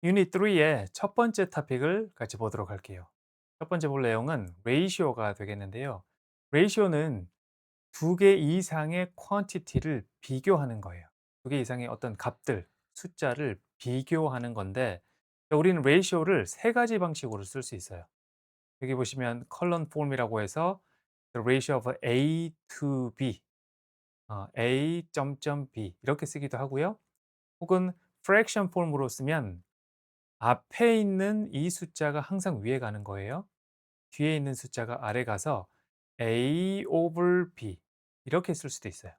유닛 3의 첫 번째 토픽을 같이 보도록 할게요. 첫 번째 볼 내용은 레이시오가 되겠는데요. 레이시오는 두 개 이상의 퀀티티를 비교하는 거예요. 두 개 이상의 어떤 값들, 숫자를 비교하는 건데 우리는 레이시오를 세 가지 방식으로 쓸 수 있어요. 여기 보시면 컬런 폼이라고 해서 the ratio of A to B, A 점점 B 이렇게 쓰기도 하고요. 혹은 fraction 폼으로 쓰면 앞에 있는 이 숫자가 항상 위에 가는 거예요. 뒤에 있는 숫자가 아래 가서 A over B 이렇게 쓸 수도 있어요.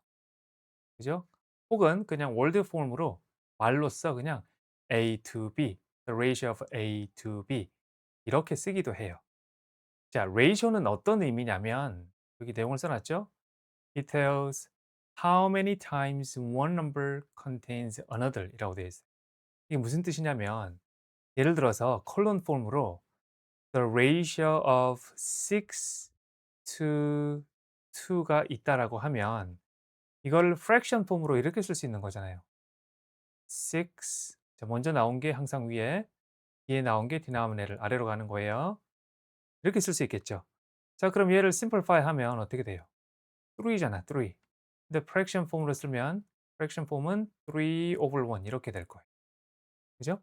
그죠? 혹은 그냥 월드 폼으로 말로써 그냥 A to B, the ratio of A to B 이렇게 쓰기도 해요. 자, ratio는 어떤 의미냐면 여기 내용을 써놨죠? It tells how many times one number contains another 이라고 되어 있어요. 이게 무슨 뜻이냐면 예를 들어서 컬론 폼으로 the ratio of 6 to 2가 있다라고 하면 이걸 fraction 폼으로 이렇게 쓸 수 있는 거잖아요. 6 자, 먼저 나온 게 항상 위에, 뒤에 나온 게 denominator 아래로 가는 거예요. 이렇게 쓸 수 있겠죠. 자, 그럼 얘를 simplify 하면 어떻게 돼요? 3잖아, 3. 근데 fraction 폼으로 쓰면 fraction 폼은 3 over 1 이렇게 될 거예요. 그죠?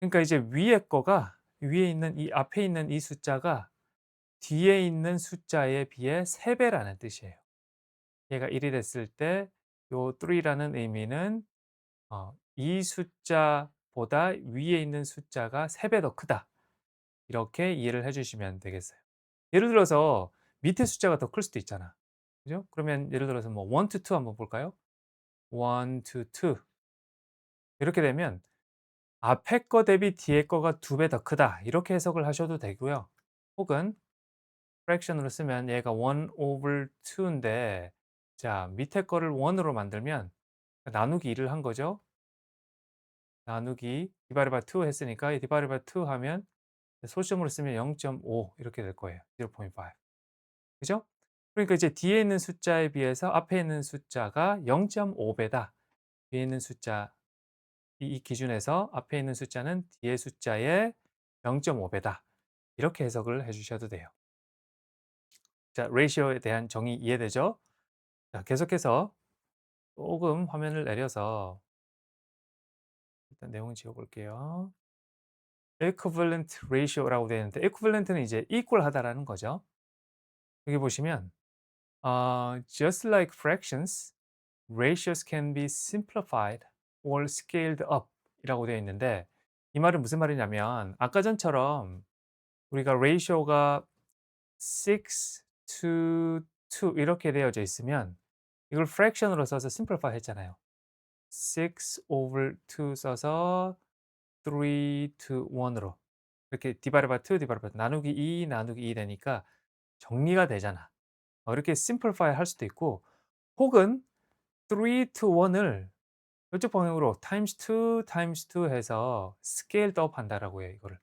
그러니까 이제 위에 있는 이 앞에 있는 이 숫자가 뒤에 있는 숫자에 비해 3 배라는 뜻이에요. 얘가 1이 됐을 때 요 3 라는 의미는 이 숫자보다 위에 있는 숫자가 3배 더 크다. 이렇게 이해를 해 주시면 되겠어요. 예를 들어서 밑에 숫자가 더 클 수도 있잖아. 그죠? 그러면 예를 들어서 뭐 1 to 2 한번 볼까요? 1 to 2 이렇게 되면 '앞에 거 대비 뒤에 거가 2배 더 크다.' 이렇게 해석을 하셔도 되고요. 혹은 fraction으로 쓰면 얘가 1 over 2 인데 자, 밑에 거를 1 으로 만들면 나누기 2를 한 거죠. 나누기 divided by 2 했으니까 이 divided by 2 하면 소수점으로 쓰면 0.5 이렇게 될 거예요. 0.5 그죠? 그러니까 이제 뒤에 있는 숫자에 비해서 앞에 있는 숫자가 0.5 배다. 뒤에 있는 숫자 이 기준에서 앞에 있는 숫자는 뒤에 숫자의 0.5 배다. 이렇게 해석을 해 주셔도 돼요. 자, 레이시오에 대한 정의 이해되죠? 자, 계속해서 조금 화면을 내려서 일단 내용을 지워 볼게요. equivalent ratio라고 되어 있는데 equivalent는 이제 equal 하다라는 거죠. 여기 보시면 just like fractions, ratios can be simplified or scaled up 이라고 되어 있는데 이 말은 무슨 말이냐면 아까 전처럼 우리가 ratio가 6 to 2 이렇게 되어져 있으면 이걸 fraction으로 써서 simplify 했잖아요. 6 over 2 써서 3 to 1으로 이렇게 divided by 2, divided by 2 나누기 2, 나누기 2 되니까 정리가 되잖아. 이렇게 simplify 할 수도 있고 혹은 3 to 1을 이쪽 방향으로 times 2, times 2 해서 scaled up 한다라고 해요, 이거를.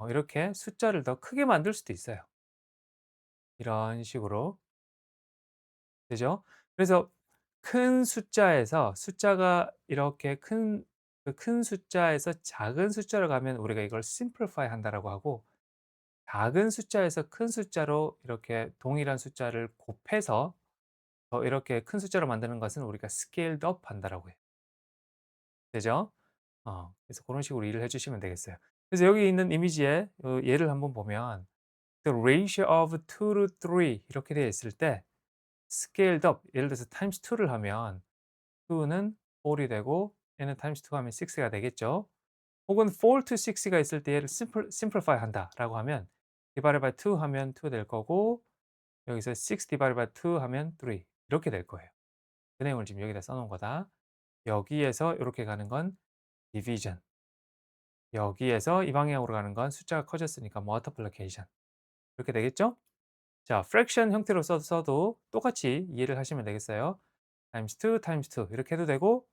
이렇게 숫자를 더 크게 만들 수도 있어요. 이런 식으로. 되죠? 그래서 큰 숫자에서 숫자가 이렇게 큰 숫자에서 작은 숫자로 가면 우리가 이걸 simplify 한다라고 하고 작은 숫자에서 큰 숫자로 이렇게 동일한 숫자를 곱해서 더 이렇게 큰 숫자로 만드는 것은 우리가 scaled up 한다라고 해요. 되죠? 그래서 그런 식으로 이해를 해 주시면 되겠어요. 그래서 여기 있는 이미지의 예를 한번 보면 the ratio of 2 to 3 이렇게 되어 있을 때 scaled up 예를 들어서 times 2를 하면 2는 4이 되고 얘는 times 2 하면 6가 되겠죠. 혹은 4 to 6가 있을 때 얘를 simplify 한다라고 하면 divided by 2 하면 2 될 거고 여기서 6 divided by 2 하면 3 이렇게 될 거예요. 그 내용을 지금 여기다 써 놓은 거다. 여기에서 이렇게 가는 건 division. 여기에서 이 방향으로 가는 건 숫자가 커졌으니까 multiplication. 이렇게 되겠죠? 자, fraction 형태로 써도 똑같이 이해를 하시면 되겠어요. times 2 times 2 이렇게 해도 되고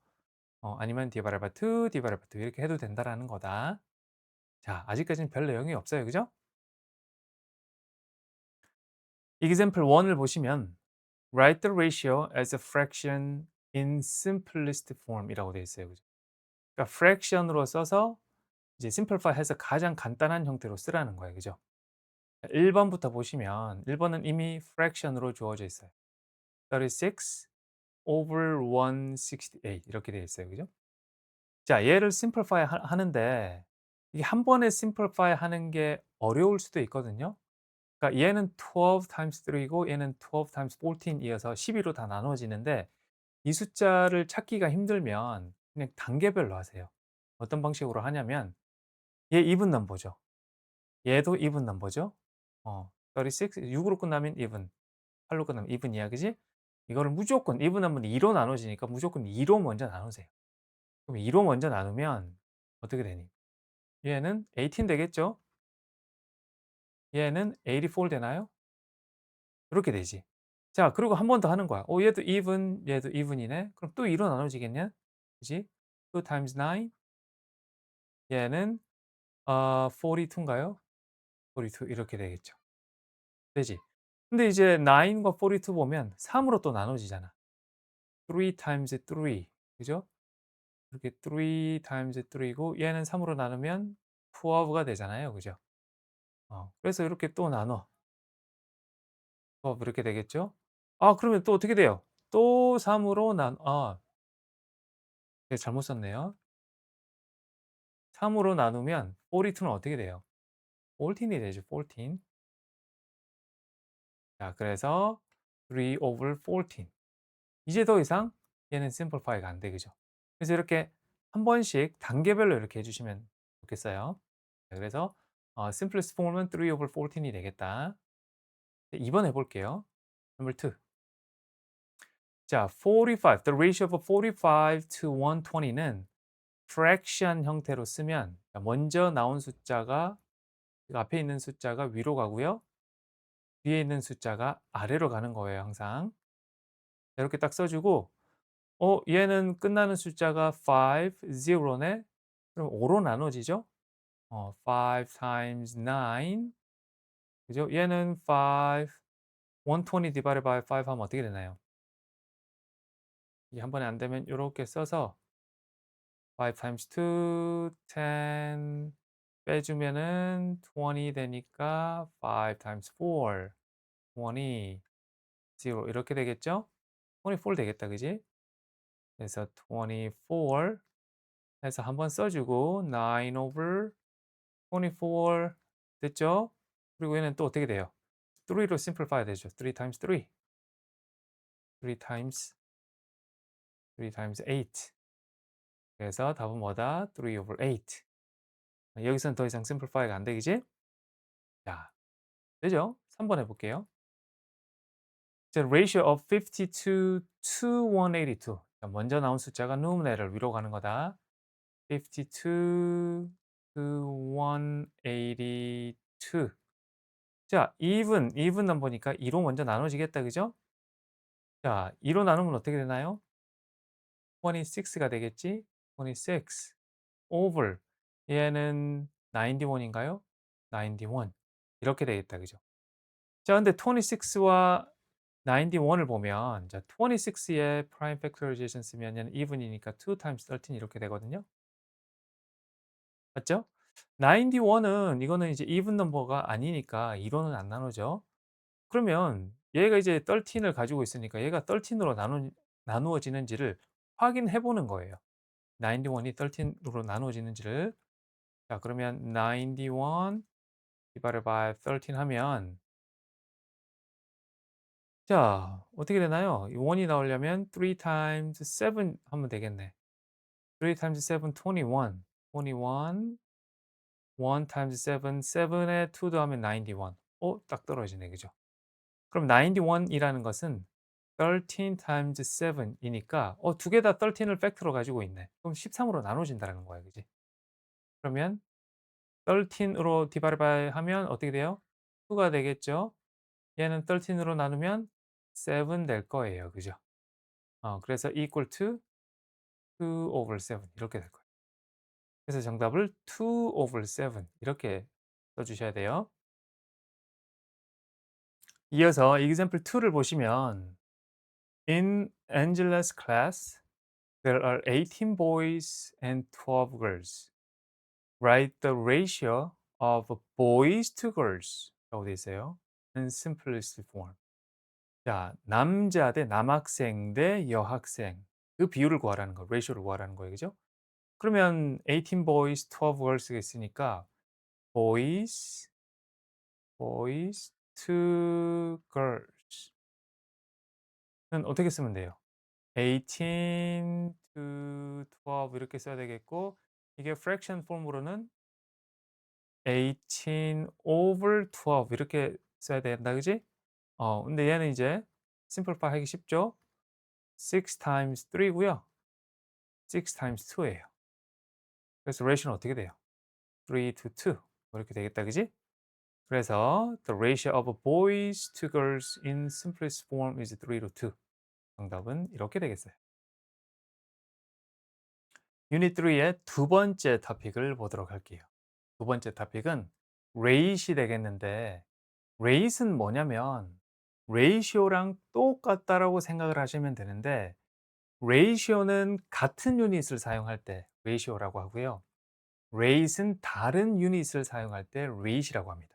아니면 divided by 2 divided by 2 이렇게 해도 된다라는 거다. 자, 아직까지는 별 내용이 없어요. 그죠? example 1을 보시면 write the ratio as a fraction in simplest form 이라고 되어 있어요. 그죠? 그러니까 fraction으로 써서 이제 simplify 해서 가장 간단한 형태로 쓰라는 거예요. 그죠? 1 번부터 보시면 1 번은 이미 fraction으로 주어져 있어요. 36 over 168 이렇게 되어 있어요. 그죠? 자, 얘를 simplify 하는데 이게 한 번에 simplify 하는 게 어려울 수도 있거든요. 그러니까 얘는 12 times 3고 얘는 12 times 14 이어서 12로 다 나눠지는데 이 숫자를 찾기가 힘들면 그냥 단계별로 하세요. 어떤 방식으로 하냐면 얘 even 넘버죠. 얘도 even 넘버죠. 36 6으로 끝나면 even, 8로 끝나면 even이야. 그지? 이거를 무조건 even 넘버는 2로 나눠지니까 무조건 2로 먼저 나누세요. 그럼 2로 먼저 나누면 어떻게 되니? 얘는 18 되겠죠? 얘는 84 되나요? 이렇게 되지. 자, 그리고 한 번 더 하는 거야. 얘도 even, 얘도 even이네. 그럼 또 2로 나눠지겠냐? 그지? 2 times 9 얘는 42 인가요? 42 이렇게 되겠죠. 되지? 근데 이제 9과 42 보면 3으로 또 나눠지잖아. 3 times 3 그죠? 이렇게 3 times 3고 얘는 3으로 나누면 12가 되잖아요. 그죠? 그래서 이렇게 또 나눠. 12 이렇게 되겠죠? 그러면 또 어떻게 돼요? 또 3으로 네, 잘못 썼네요. 3으로 나누면 42는 어떻게 돼요? 14이 되죠. 14. 자, 그래서 3 over 14. 이제 더 이상 얘는 simplify가 안 돼. 그죠? 그래서 이렇게 한 번씩 단계별로 이렇게 해 주시면 좋겠어요. 자, 그래서 simplest form은 3 over 14이 되겠다. 2번 해 볼게요. number 2. 자, 45. The ratio of 45 to 120는 fraction 형태로 쓰면 먼저 나온 숫자가 그 앞에 있는 숫자가 위로 가고요. 뒤에 있는 숫자가 아래로 가는 거예요, 항상. 이렇게 딱 써 주고 얘는 끝나는 숫자가 5, 0네. 그럼 5로 나눠지죠? 5 times 9 그죠? 얘는 5, 120 divided by 5 하면 어떻게 되나요? 이게 한 번에 안 되면 요렇게 써서 5 times 2, 10 빼주면은 20 되니까 5 times 4, 20, 0 이렇게 되겠죠? 24 되겠다. 그지? 그래서 24 해서 한번 써 주고 9 over 24 됐죠? 그리고 얘는 또 어떻게 돼요? 3로 simplify 되죠. 3 times 3, 3 times 3 times 8 그래서 답은 뭐다? 3 over 8 여기서는 더 이상 simplify가 안 되겠지? 자, 되죠? 3번 해 볼게요. The ratio of 52 to 182. 자, 먼저 나온 숫자가 numerator 위로 가는 거다. 52 to 182. 자, even 넘버니까 2로 먼저 나눠지겠다. 그죠? 자, 2로 나누면 어떻게 되나요? 26가 되겠지? 26 over 얘는 91인가요? 91 이렇게 되겠다. 그죠? 자, 근데 26와 91을 보면 자, 26의 prime factorization 쓰면 얘는 even이니까 2 times 13 이렇게 되거든요. 맞죠? 91은 이거는 이제 even 넘버가 아니니까 2로는 안 나누죠. 그러면 얘가 이제 13을 가지고 있으니까 얘가 13으로 나누어지는지를 확인해 보는 거예요. 91이 13으로 나누어지는지를. 자, 그러면 91 divided by 13 하면 자, 어떻게 되나요? 이 1이 나오려면 3 times 7 하면 되겠네. 3 times 7 21. 21 1 times 7 7에 2 더하면 91. 딱 떨어지네. 그죠? 그럼 91이라는 것은 13 times 7 이니까 두 개 다 13을 팩터로 가지고 있네. 그럼 13으로 나눠진다는 거야. 그지? 그러면 13으로 디바이드 바이 하면 어떻게 돼요? 2가 되겠죠? 얘는 13으로 나누면 7 될 거예요. 그죠? 그래서 equal to 2 over 7 이렇게 될 거예요. 그래서 정답을 2 over 7 이렇게 써 주셔야 돼요. 이어서 example 2를 보시면 In Angela's class there are 18 boys and 12 girls. write the ratio of boys to girls 라고 돼 있어요. in simplest form. 자, 남자 대 남학생 대 여학생 그 비율을 구하라는 거, ratio를 구하라는 거예요. 그죠? 그러면 18 boys, 12 girls가 있으니까 boys, boys to girls 는 어떻게 쓰면 돼요? 18 to 12 이렇게 써야 되겠고 이게 fraction 폼으로는 18 over 12 이렇게 써야 된다. 그지? 근데 얘는 이제 simplify 하기 쉽죠? 6 times 3 고요. 6 times 2 예요. 그래서 ratio는 어떻게 돼요? 3 to 2 뭐 이렇게 되겠다. 그지? 그래서 the ratio of boys to girls in simplest form is 3 to 2. 정답은 이렇게 되겠어요. 유닛 3의 두 번째 토픽을 보도록 할게요. 두 번째 토픽은 rate이 되겠는데 rate은 뭐냐면 ratio랑 똑같다라고 생각을 하시면 되는데 ratio는 같은 유닛을 사용할 때 ratio라고 하고요. rate은 다른 유닛을 사용할 때 rate이라고 합니다.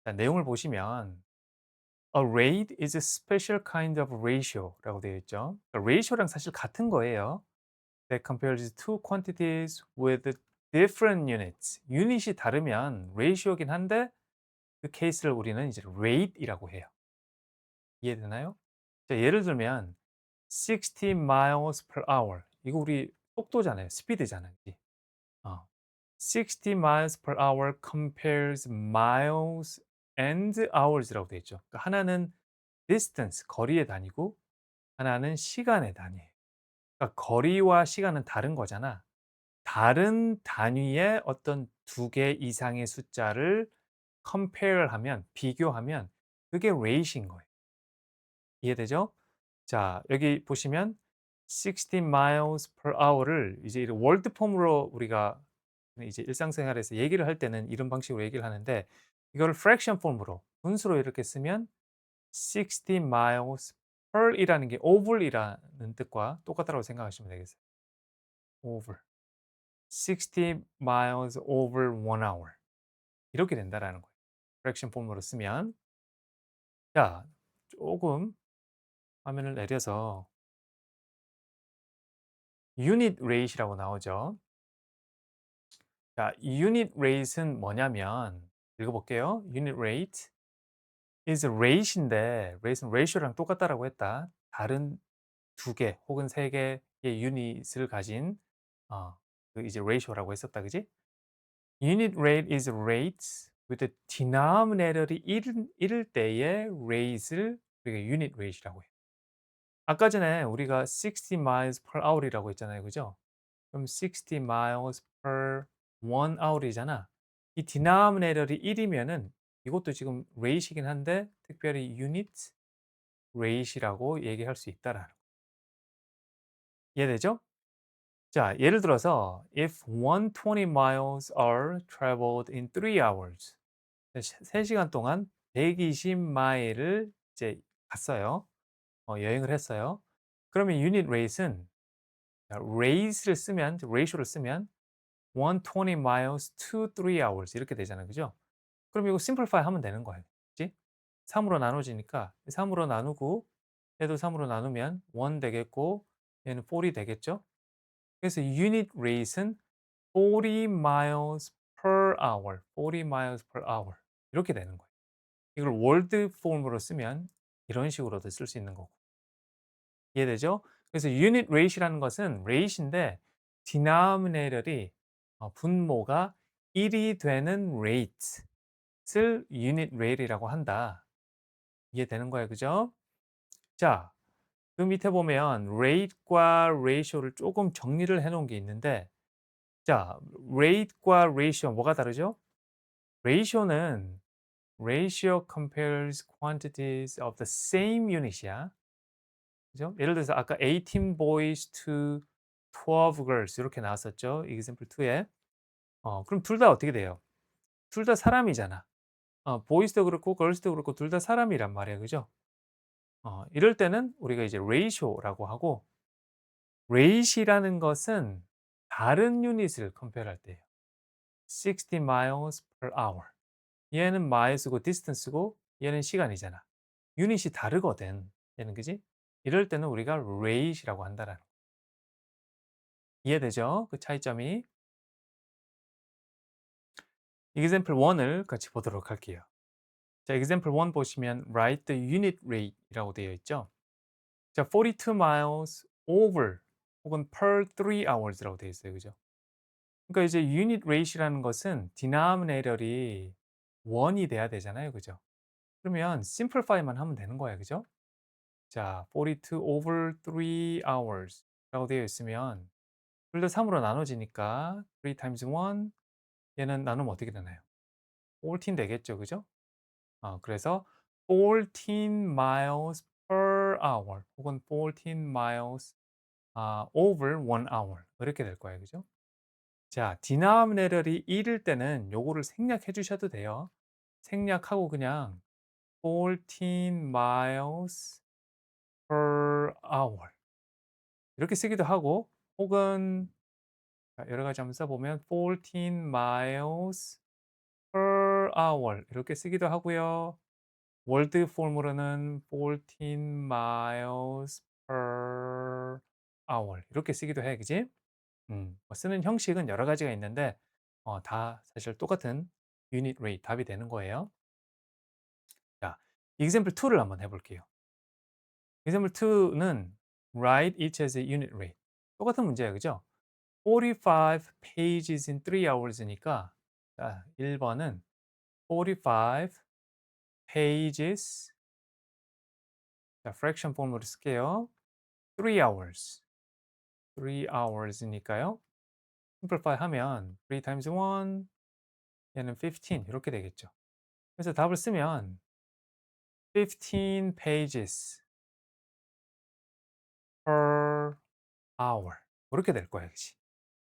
자, 내용을 보시면 A rate is a special kind of ratio라고 되어 있죠. 그러니까 ratio랑 사실 같은 거예요. That compares two quantities with different units. 유닛이 다르면 ratio긴 한데 그 케이스를 우리는 이제 rate이라고 해요. 이해되나요? 자, 예를 들면 60 miles per hour. 이거 우리 속도잖아요. 스피드잖아요. 어. 60 miles per hour compares miles and hours라고 되어 있죠. 그러니까 하나는 distance, 거리의 단위고 하나는 시간의 단위예요. 그러니까 거리와 시간은 다른 거잖아. 다른 단위의 어떤 두 개 이상의 숫자를 compare 하면 비교하면 그게 rate인 거예요. 이해되죠? 자, 여기 보시면 60 miles per hour를 이제 이런 월드 폼으로 우리가 이제 일상생활에서 얘기를 할 때는 이런 방식으로 얘기를 하는데 이거를 fraction 폼으로 분수로 이렇게 쓰면 60 miles per 이라는 게 over이라는 뜻과 똑같다고 생각하시면 되겠어요. over. 60 miles over 1 hour. 이렇게 된다라는 거예요. fraction 폼으로 쓰면. 자, 조금 화면을 내려서 unit rate이라고 나오죠. 자, 이 unit rate은 뭐냐면 읽어볼게요. unit rate is rate인데 rate은 ratio랑 똑같다라고 했다. 다른 두 개 혹은 세 개의 유닛을 가진 어, 그 이제 ratio라고 했었다, 그지? Unit rate is rates with the denominator이 1일 때의 rate을 우리가 unit rate이라고 해요. 아까 전에 우리가 60 miles per hour이라고 했잖아요, 그죠? 그럼 60 miles per 1 hour이잖아. 이 denominator이 1이면은 이것도 지금 rate이긴 한데 특별히 unit rate이라고 얘기할 수 있다라는 거. 이해되죠? 자, 예를 들어서 if 120 miles are traveled in 3 hours. 3시간 동안 120 마일을 이제 갔어요. 여행을 했어요. 그러면 유닛 레이트는 레이스를 쓰면 레이쇼를 쓰면 120 miles to 3 hours 이렇게 되잖아요. 그죠? 그럼 이거 심플파이 하면 되는 거예요. 그지? 3으로 나눠지니까 3으로 나누고 얘도 3으로 나누면 1 되겠고 얘는 4이 되겠죠? 그래서 유닛 레이스는 40 miles per hour, 40 miles per hour 이렇게 되는 거예요. 이걸 월드 폼으로 쓰면 이런 식으로도 쓸 수 있는 거고. 이해되죠? 그래서 unit rate이라는 것은 rate인데 denominator이 분모가 1이 되는 rate를 unit rate이라고 한다. 이해되는 거예요. 그죠? 자, 그 밑에 보면 rate과 ratio를 조금 정리를 해 놓은 게 있는데 자, rate과 ratio 뭐가 다르죠? ratio는 ratio compares quantities of the same unit이야. 그죠? 예를 들어서 아까 18 boys to 12 girls 이렇게 나왔었죠. example 2에. 그럼 둘 다 어떻게 돼요? 둘 다 사람이잖아. boys도 그렇고 girls도 그렇고 둘 다 사람이란 말이에요. 그죠? 이럴 때는 우리가 이제 ratio라고 하고 rate이라는 것은 다른 유닛을 컴페어할 때예요. 60 miles per hour. 얘는 miles고 distance고 얘는 시간이잖아. 유닛이 다르거든. 얘는 그지? 이럴 때는 우리가 rate이라고 한다라는 거. 이해되죠? 그 차이점이. example 1을 같이 보도록 할게요. 자, example 1 보시면 write the unit rate이라고 되어 있죠. 자, 42 miles over 혹은 per 3 hours라고 되어 있어요. 그죠? 그러니까 이제 unit rate이라는 것은 denominator이 1이 돼야 되잖아요. 그죠? 그러면 simplify만 하면 되는 거예요. 그죠? 자, 42 over 3 hours라고 되어 있으면 둘 다 3으로 나눠지니까 3 times 1 얘는 나누면 어떻게 되나요? 14 되겠죠. 그죠? 그래서 14 miles per hour 혹은 14 miles over 1 hour 이렇게 될 거예요. 그죠? 자, denominator이 1일 때는 요거를 생략해 주셔도 돼요. 생략하고 그냥 14 miles per hour 이렇게 쓰기도 하고 혹은 자, 여러 가지 한번 써보면 14 miles per hour 이렇게 쓰기도 하고요. 월드 폼으로는 14 miles per hour 이렇게 쓰기도 해, 그지? 뭐 쓰는 형식은 여러 가지가 있는데 다 사실 똑같은 unit rate 답이 되는 거예요. 자, example 2를 한번 해볼게요. example 2는 write each as a unit rate. 똑같은 문제예요, 그죠? 45 pages in 3 hours니까 자, 1번은 45 pages 자, fraction form으로 쓸게요. 3 hours. 3 hours니까요. simplify 하면 3 times 1 얘는 15 이렇게 되겠죠. 그래서 답을 쓰면 15 pages per hour 이렇게 될 거예요. 그치?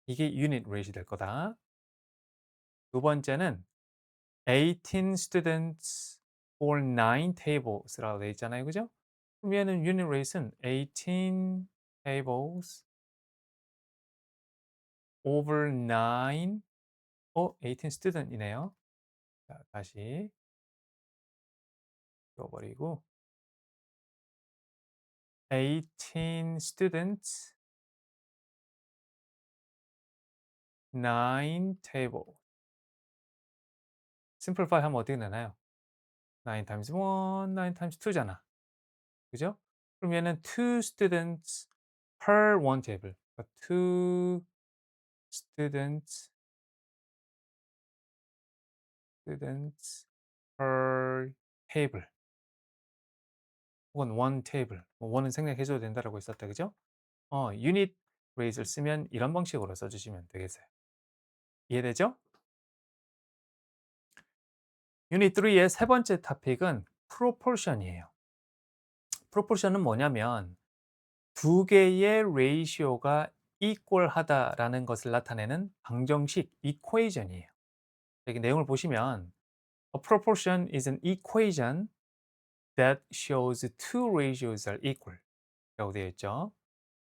이게 unit rate이 될 거다. 두 번째는 18 students for 9 tables라고 되어 있잖아요. 그죠? 그럼 얘는 unit rate은 18 tables over 9 18 student이네요. 자, 다시 지워버리고 18 students 9 table simplify 하면 어떻게 되나요? 9 times 1, 9 times 2잖아. 그죠? 그럼 얘는 2 students per one table. 그러니까 2 students per table 혹은 one table. 뭐 one은 생략해 줘도 된다라고 했었다. 그죠? unit rate을 쓰면 이런 방식으로 써 주시면 되겠어요. 이해되죠? 유닛 3의 세 번째 토픽은 proportion이에요. proportion은 뭐냐면 두 개의 레이시오가 equal하다라는 것을 나타내는 방정식 equation이에요. 여기 내용을 보시면 a proportion is an equation that shows two ratios are equal 라고 되어 있죠.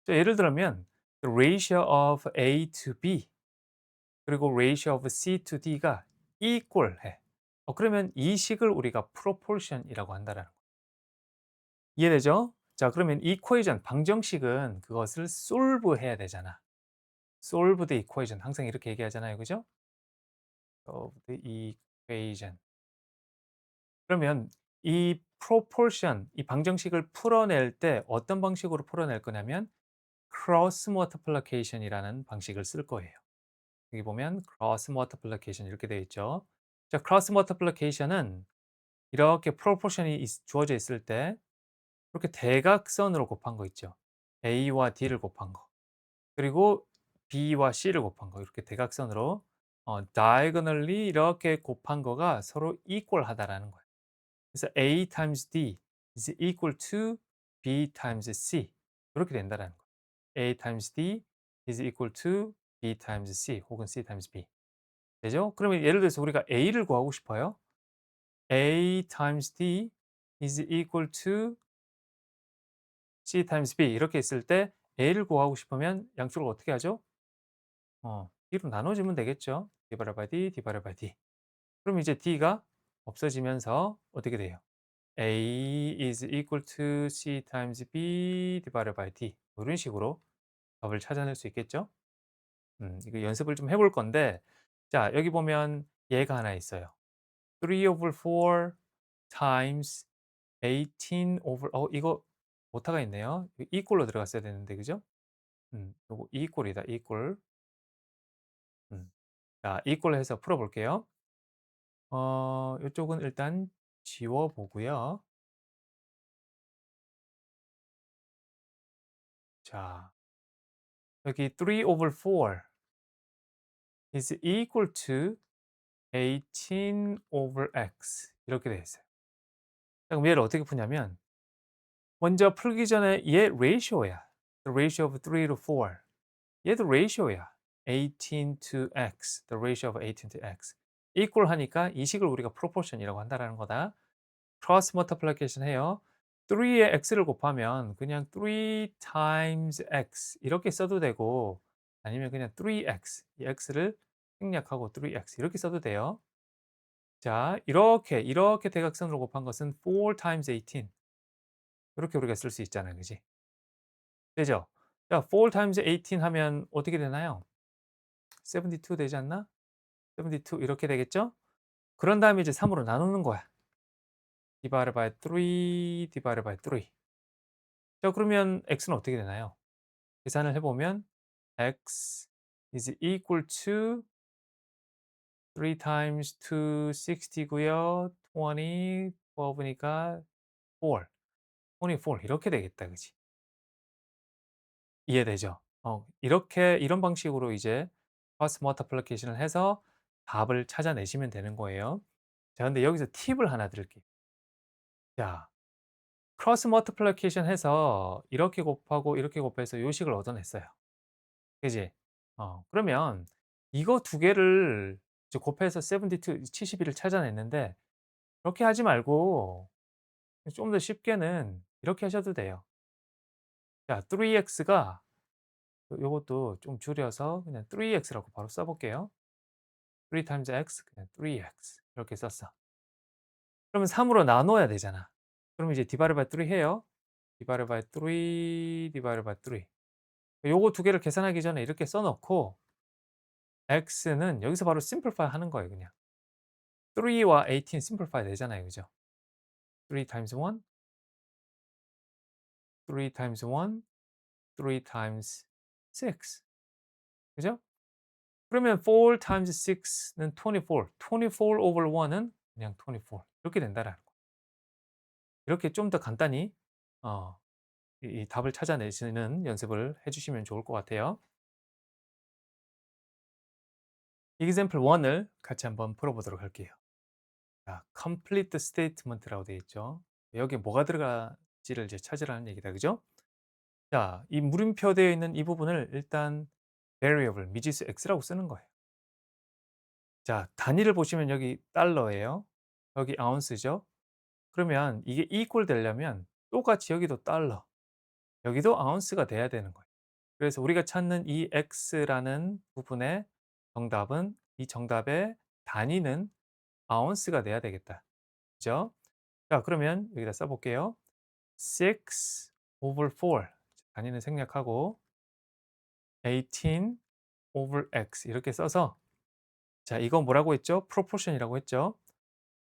자, 예를 들면 the ratio of A to B 그리고 ratio of C to D가 equal해. 그러면 이 식을 우리가 proportion이라고 한다라는 거예요. 이해되죠? 자, 그러면 equation 방정식은 그것을 solve 해야 되잖아. solve the equation 항상 이렇게 얘기하잖아요. 그죠? solve the equation. 그러면 이 proportion 이 방정식을 풀어낼 때 어떤 방식으로 풀어낼 거냐면 cross multiplication이라는 방식을 쓸 거예요. 여기 보면 cross multiplication 이렇게 되어 있죠. 자, cross multiplication은 이렇게 proportion이 주어져 있을 때 이렇게 대각선으로 곱한 거 있죠. A와 D를 곱한 거. 그리고 B와 C를 곱한 거. 이렇게 대각선으로 diagonally 이렇게 곱한 거가 서로 equal 하다라는 거예요. 그래서 A times D is equal to B times C. 이렇게 된다라는 거예요. A times D is equal to B times C 혹은 C times B. 되죠? 그러면 예를 들어서 우리가 A를 구하고 싶어요. A times D is equal to C times B 이렇게 있을 때 A를 구하고 싶으면 양쪽을 어떻게 하죠? D로 나눠주면 되겠죠. divided by D, divided by D. 그럼 이제 D가 없어지면서 어떻게 돼요? A is equal to C times B divided by D. 뭐 이런 식으로 답을 찾아낼 수 있겠죠? 이거 연습을 좀 해볼 건데, 자, 여기 보면 얘가 하나 있어요. 3 over 4 times 18 over, 이거 오타가 있네요. 이거 equal로 들어갔어야 되는데, 그죠? 요거 equal이다, equal. 자, equal 해서 풀어볼게요. 요쪽은 일단 지워보고요. 자, 여기 3 over 4 is equal to 18 over x. 이렇게 되어 있어요. 자, 그럼 얘를 어떻게 푸냐면, 먼저 풀기 전에 얘 ratio야. The ratio of 3 to 4. 얘도 ratio야. 18 to x. The ratio of 18 to x. equal 하니까 이 식을 우리가 proportion이라고 한다라는 거다. cross multiplication 해요. 3에 x를 곱하면 그냥 3 times x 이렇게 써도 되고, 아니면 그냥 3x, 이 x를 생략하고 3x 이렇게 써도 돼요. 자, 이렇게 대각선으로 곱한 것은 4 times 18. 이렇게 우리가 쓸 수 있잖아요. 그지? 되죠? 자, 4 times 18 하면 어떻게 되나요? 72 되지 않나? 72 이렇게 되겠죠? 그런 다음에 이제 3으로 나누는 거야. divided by 3, divided by 3. 자, 그러면 x는 어떻게 되나요? 계산을 해보면 x is equal to 3 times 2, 60고요. 20, 12니까 4, 24 이렇게 되겠다. 그지? 이해되죠? 이렇게 이런 방식으로 이제 cross multiplication을 해서 답을 찾아내시면 되는 거예요. 자, 근데 여기서 팁을 하나 드릴게요. 자, cross multiplication 해서 이렇게 곱하고 이렇게 곱해서 요식을 얻어냈어요. 그지? 그러면 이거 두 개를 이제 곱해서 72, 72를 찾아냈는데, 그렇게 하지 말고 좀 더 쉽게는 이렇게 하셔도 돼요. 자, 3x가 요것도 좀 줄여서 그냥 3x라고 바로 써 볼게요. 3 times x 그냥 3x 이렇게 썼어. 그러면 3으로 나눠야 되잖아. 그러면 이제 divided by 3 해요. divided by 3, divided by 3. 요거 두 개를 계산하기 전에 이렇게 써 놓고 x는 여기서 바로 simplify 하는 거예요, 그냥. 3와 18 simplify 되잖아요. 그죠? 3 times 1, 3 times 1, 3 times 6. 그죠? 그러면 4 times 6는 24. 24 over 1은 그냥 24. 이렇게 된다라는 거. 이렇게 좀 더 간단히 어 이 답을 찾아내시는 연습을 해 주시면 좋을 것 같아요. example 1을 같이 한번 풀어 보도록 할게요. 자, complete statement라고 되어 있죠. 여기에 뭐가 들어갈지를 이제 찾으라는 얘기다. 그죠? 자, 이 물음표 되어 있는 이 부분을 일단 variable 미지수 x라고 쓰는 거예요. 자, 단위를 보시면 여기 달러예요. 여기 아운스죠. 그러면 이게 equal 되려면 똑같이 여기도 달러, 여기도 아운스가 돼야 되는 거예요. 그래서 우리가 찾는 이 x라는 부분의 정답은, 이 정답의 단위는 아운스가 돼야 되겠다. 그죠? 자, 그러면 여기다 써 볼게요. 6 over 4. 단위는 생략하고 18 over x 이렇게 써서, 자, 이거 뭐라고 했죠? proportion이라고 했죠?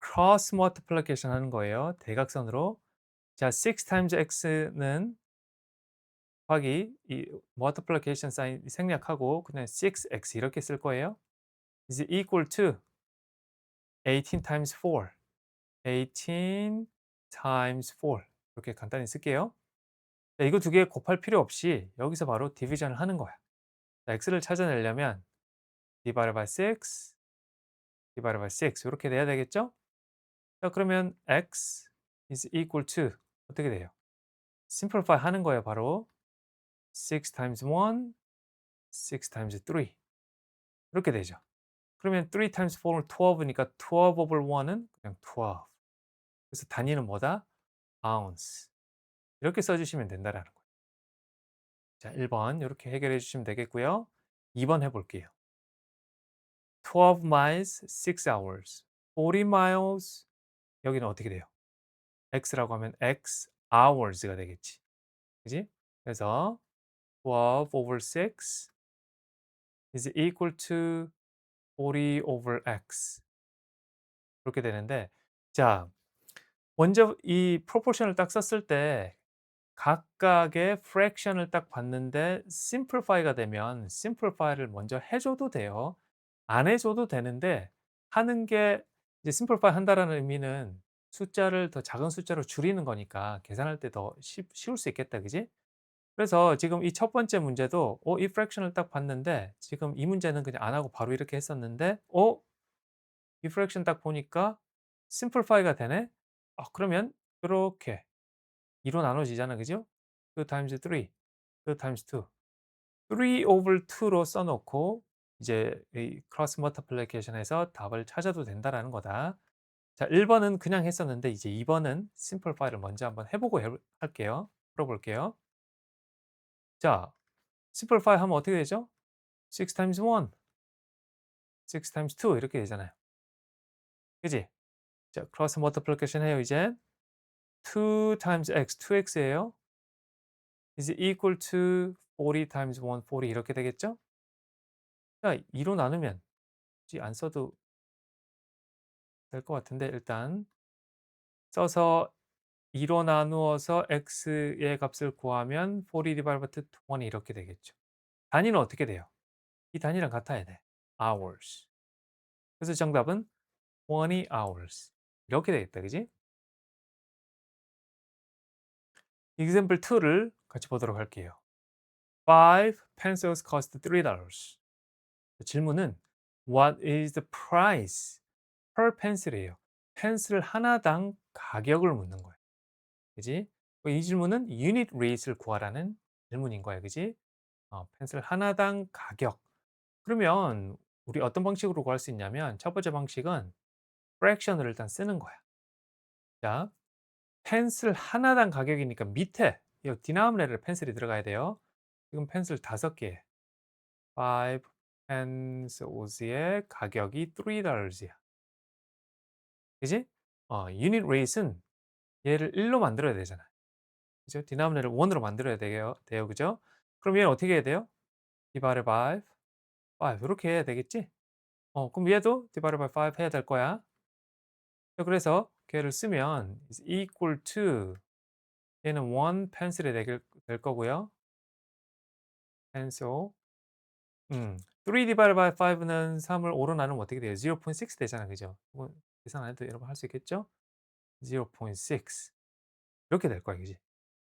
cross multiplication 하는 거예요. 대각선으로. 자, 6 times x는 곱하기 이 multiplication 사인 생략하고 그냥 6x 이렇게 쓸 거예요. is equal to 18 times 4. 18 times 4. 이렇게 간단히 쓸게요. 자, 이거 두 개 곱할 필요 없이 여기서 바로 디비전을 하는 거야. 자, x를 찾아내려면 divided by 6, divided by 6 이렇게 돼야 되겠죠? 자, 그러면 x is equal to 어떻게 돼요? simplify 하는 거예요, 바로. 6 times 1, 6 times 3 이렇게 되죠. 그러면 3 times 4는 12니까 12 over 1은 그냥 12. 그래서 단위는 뭐다? ounce. 이렇게 써 주시면 된다라는 거예요. 자, 1번 이렇게 해결해 주시면 되겠고요. 2번 해 볼게요. 12 miles, 6 hours. 40 miles 여기는 어떻게 돼요? x라고 하면 x hours가 되겠지. 그지? 그래서 12 over 6 is equal to 40 over x. 그렇게 되는데 자, 먼저 이 proportion을 딱 썼을 때 각각의 fraction을 딱 봤는데 simplify가 되면 simplify를 먼저 해 줘도 돼요. 안 해 줘도 되는데 하는 게 이제 simplify 한다라는 의미는 숫자를 더 작은 숫자로 줄이는 거니까 계산할 때 더 쉬울 수 있겠다. 그지? 그래서 지금 이 첫 번째 문제도 이 fraction을 딱 봤는데 지금 이 문제는 그냥 안 하고 바로 이렇게 했었는데 이 fraction 딱 보니까 simplify가 되네? 그러면 요렇게 2로 나눠지잖아. 그죠? 2 times 3, 2 times 2. 3 over 2로 써 놓고 이제 이 cross multiplication해서 답을 찾아도 된다라는 거다. 자, 1 번은 그냥 했었는데 이제 2 번은 simplify를 먼저 한번 해 보고 할게요. 풀어 볼게요. 자, simplify 하면 어떻게 되죠? 6 times 1, 6 times 2 이렇게 되잖아요. 그지? 자, cross multiplication 해요 이제. 2 times x, 2x예요. is equal to 40 times 1, 40 이렇게 되겠죠? 자, 2로 나누면 굳이 안 써도 될 것 같은데 일단 써서 2로 나누어서 x의 값을 구하면 40 divided by 20 이렇게 되겠죠. 단위는 어떻게 돼요? 이 단위랑 같아야 돼. hours. 그래서 정답은 20 hours. 이렇게 되겠다. 그지? example 2를 같이 보도록 할게요. 5 pencils cost $3. 질문은 what is the price per pencil이에요. 펜슬 하나당 가격을 묻는 거예요. 그지? 이 질문은 unit rate을 구하라는 질문인 거야. 그지? 펜슬 하나당 가격. 그러면 우리 어떤 방식으로 구할 수 있냐면 첫 번째 방식은 fraction을 일단 쓰는 거야. 자, 펜슬 하나당 가격이니까 밑에 이 denominator에 펜슬이 들어가야 돼요. 지금 펜슬 5개, 5 pencils의 가격이 $3이야. 그지? unit rate은 얘를 1로 만들어야 되잖아. 그죠? denominator를 1으로 만들어야 돼요. 그죠? 그럼 얘는 어떻게 해야 돼요? divided by 5 이렇게 해야 되겠지? 그럼 얘도 divided by 5 해야 될 거야. 자, 그래서 걔를 쓰면 is equal to 얘는 1 pencil이 될 거고요. pencil 3 divided by 5는 3을 5로 나누면 어떻게 돼요? 0.6 되잖아. 그죠? 계산 안 해도 여러분 할 수 있겠죠? 0.6 이렇게 될 거야. 그지?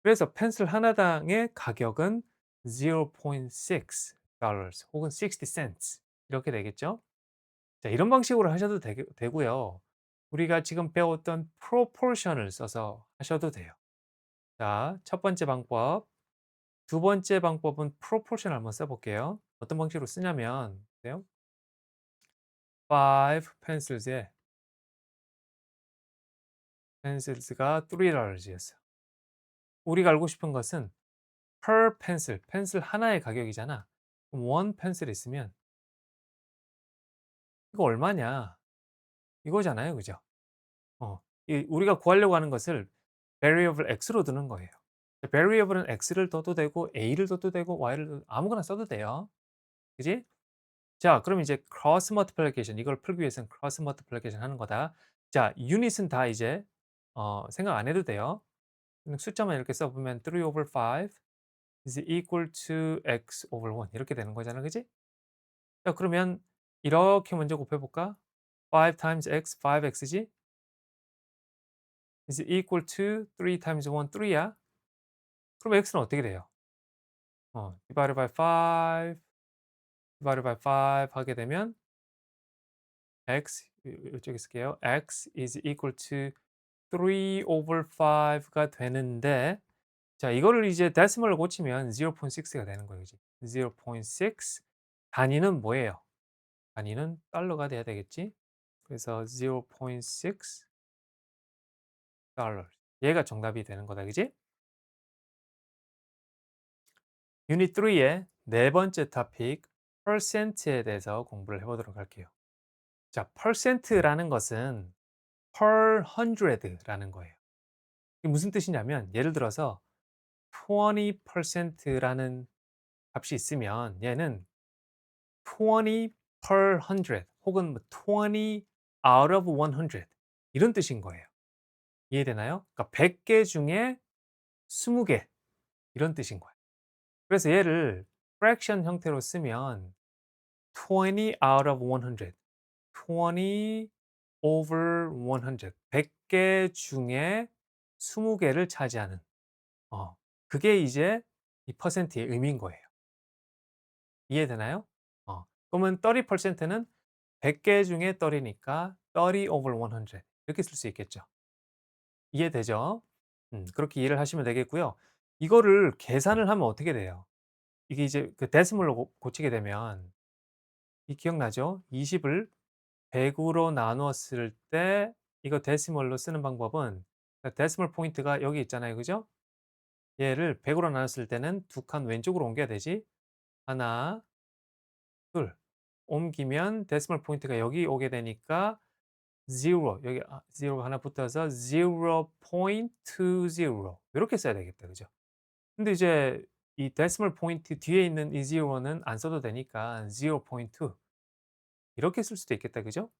그래서 펜슬 하나당의 가격은 0.6 dollars 혹은 60 cents 이렇게 되겠죠? 자, 이런 방식으로 하셔도 되고요. 우리가 지금 배웠던 proportion을 써서 하셔도 돼요. 자, 첫 번째 방법. 두 번째 방법은 proportion 한번 써 볼게요. 어떤 방식으로 쓰냐면 보세요. 5 pencils에 pencils가 $3였어요. 우리가 알고 싶은 것은 per pencil, 펜슬 하나의 가격이잖아. 그럼 one pencil 있으면 이거 얼마냐? 이거잖아요. 그죠? 우리가 구하려고 하는 것을 variable x로 두는 거예요. variable은 x를 둬도 되고 a를 둬도 되고 y를 아무거나 써도 돼요. 그지? 자, 그럼 이제 cross multiplication 이걸 풀기 위해서는 cross multiplication 하는 거다. 자, 유닛은 다 이제 생각 안 해도 돼요. 그냥 숫자만 이렇게 써보면 3 over 5 is equal to x over 1 이렇게 되는 거잖아. 그지? 자, 그러면 이렇게 먼저 곱해볼까? 5 times x, 5x지? is equal to 3 times 1, 3야. 그럼 x는 어떻게 돼요? divided by 5, divided by 5 하게 되면 x, 이쪽에 쓸게요. x is equal to 3 over 5가 되는데 자, 이거를 이제 데시멀로 고치면 0.6가 되는 거예요. 이제 0.6 단위는 뭐예요? 단위는 달러가 돼야 되겠지? 그래서 0.6 달러. 얘가 정답이 되는 거다. 그지? 유닛 3의 네 번째 토픽 퍼센트에 대해서 공부를 해 보도록 할게요. 자, percent라는 것은 per hundred라는 거예요. 이게 무슨 뜻이냐면 예를 들어서 20%라는 값이 있으면 얘는 20 per hundred 혹은 20 out of 100 이런 뜻인 거예요. 이해되나요? 그러니까 100개 중에 20개 이런 뜻인 거예요. 그래서 얘를 fraction 형태로 쓰면 20 out of 100, 20 over 100, 100개 중에 20개를 차지하는 그게 이제 이 퍼센트의 의미인 거예요. 이해되나요? 그러면 30%는 100개 중에 30니까 30 over 100 이렇게 쓸 수 있겠죠. 이해되죠? 그렇게 이해를 하시면 되겠고요. 이거를 계산을 하면 어떻게 돼요? 이게 이제 그 데시멀로 고치게 되면 이 기억나죠? 20을 100으로 나누었을 때 이거 데시멀로 쓰는 방법은 데시멀 포인트가 여기 있잖아요. 그죠? 얘를 100으로 나눴을 때는 두 칸 왼쪽으로 옮겨야 되지. 하나, 둘. 옮기면 데시멀 포인트가 여기 오게 되니까 0 여기 0가 하나 붙어서 0.20 이렇게 써야 되겠다. 그죠? 근데 이제 이 데시멀 포인트 뒤에 있는 이 0는 안 써도 되니까 0.2 이렇게 쓸 수도 있겠다. 그죠?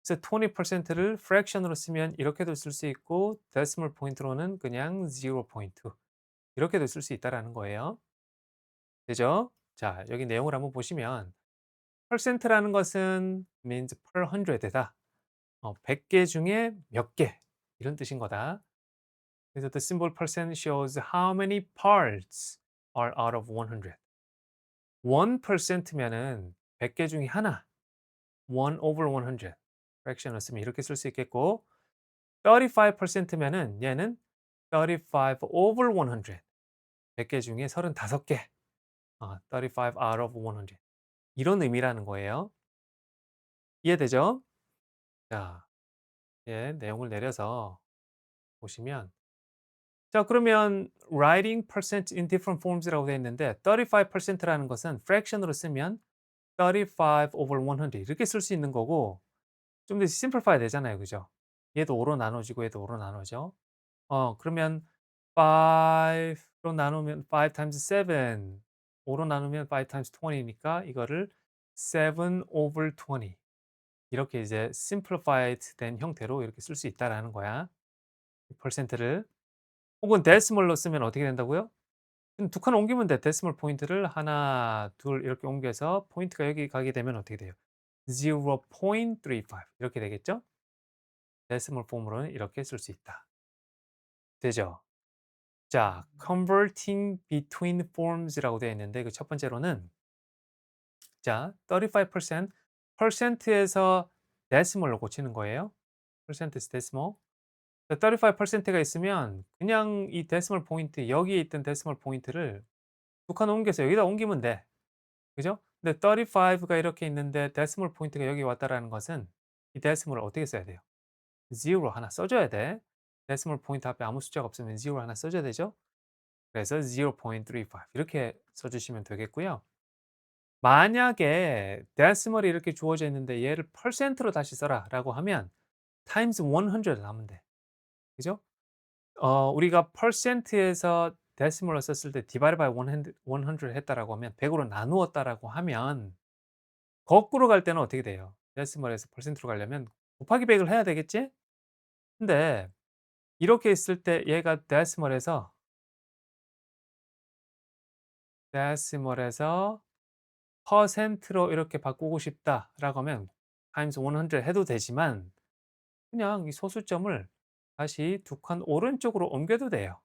그래서 20%를 fraction으로 쓰면 이렇게도 쓸 수 있고 데시멀 포인트로는 그냥 0.2 이렇게도 쓸 수 있다라는 거예요. 되죠? 자, 여기 내용을 한번 보시면 percent라는 것은 means per hundred다. 100개 중에 몇 개 이런 뜻인 거다. 그래서 the symbol percent shows how many parts are out of 100. 1%면은 100개 중에 하나. 1 over 100. fraction을 쓰면 이렇게 쓸 수 있겠고 35%면은 얘는 35 over 100. 100개 중에 35개. 35 out of 100. 이런 의미라는 거예요. 이해되죠? 자, 예, 내용을 내려서 보시면 자, 그러면 writing percent in different forms라고 되어 있는데 35%라는 것은 fraction으로 쓰면 35 over 100 이렇게 쓸 수 있는 거고 좀 더 simplify 되잖아요. 그죠? 얘도 5로 나눠지고 얘도 5로 나눠져. 그러면 5로 나누면 5 times 7 5로 나누면 5 times 20니까 이거를 7 over 20 이렇게 이제 simplified 된 형태로 이렇게 쓸 수 있다라는 거야. 퍼센트를 혹은 데시멀로 쓰면 어떻게 된다고요? 그럼 두 칸 옮기면 돼. 데시멀 포인트를 하나, 둘 이렇게 옮겨서 포인트가 여기 가게 되면 어떻게 돼요? 0.35 이렇게 되겠죠? 데시멀 폼으로는 이렇게 쓸 수 있다. 되죠? 자, converting between forms라고 되어 있는데 그 첫 번째로는 자, 35% 퍼센트에서 데시멀로 고치는 거예요. percentage decimal. 35%가 있으면 그냥 이 데시멀 포인트 여기에 있던 데시멀 포인트를 두 칸 옮겨서 여기다 옮기면 돼. 그죠? 근데 35가 이렇게 있는데 데시멀 포인트가 여기 왔다라는 것은 이 데시멀을 어떻게 써야 돼요? 0 하나 써줘야 돼. 데시멀 포인트 앞에 아무 숫자가 없으면 0 하나 써줘야 되죠? 그래서 0.35 이렇게 써주시면 되겠고요. 만약에 데시멀이 이렇게 주어져 있는데 얘를 퍼센트로 다시 써라 라고 하면 times 100를 하면 돼. 그죠? 우리가 퍼센트에서 데시멀로 썼을 때 divided by 100 했다라고 하면 100으로 나누었다라고 하면 거꾸로 갈 때는 어떻게 돼요? 데시멀에서 퍼센트로 가려면 곱하기 100을 해야 되겠지? 근데 이렇게 있을 때 얘가 데시멀에서 퍼센트로 이렇게 바꾸고 싶다라고 하면 times 100 해도 되지만 그냥 이 소수점을 다시 두 칸 오른쪽으로 옮겨도 돼요.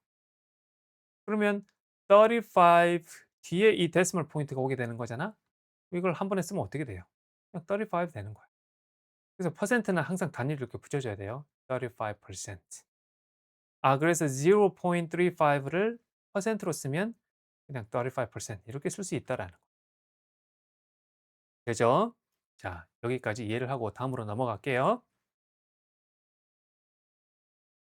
그러면 35 뒤에 이 데시멀 포인트가 오게 되는 거잖아. 이걸 한 번에 쓰면 어떻게 돼요? 그냥 35 되는 거야. 그래서 퍼센트는 항상 단위를 이렇게 붙여줘야 돼요. 35%. 그래서 0.35를 퍼센트로 쓰면 그냥 35% 이렇게 쓸 수 있다라는 거. 되죠? 자, 여기까지 이해를 하고 다음으로 넘어갈게요.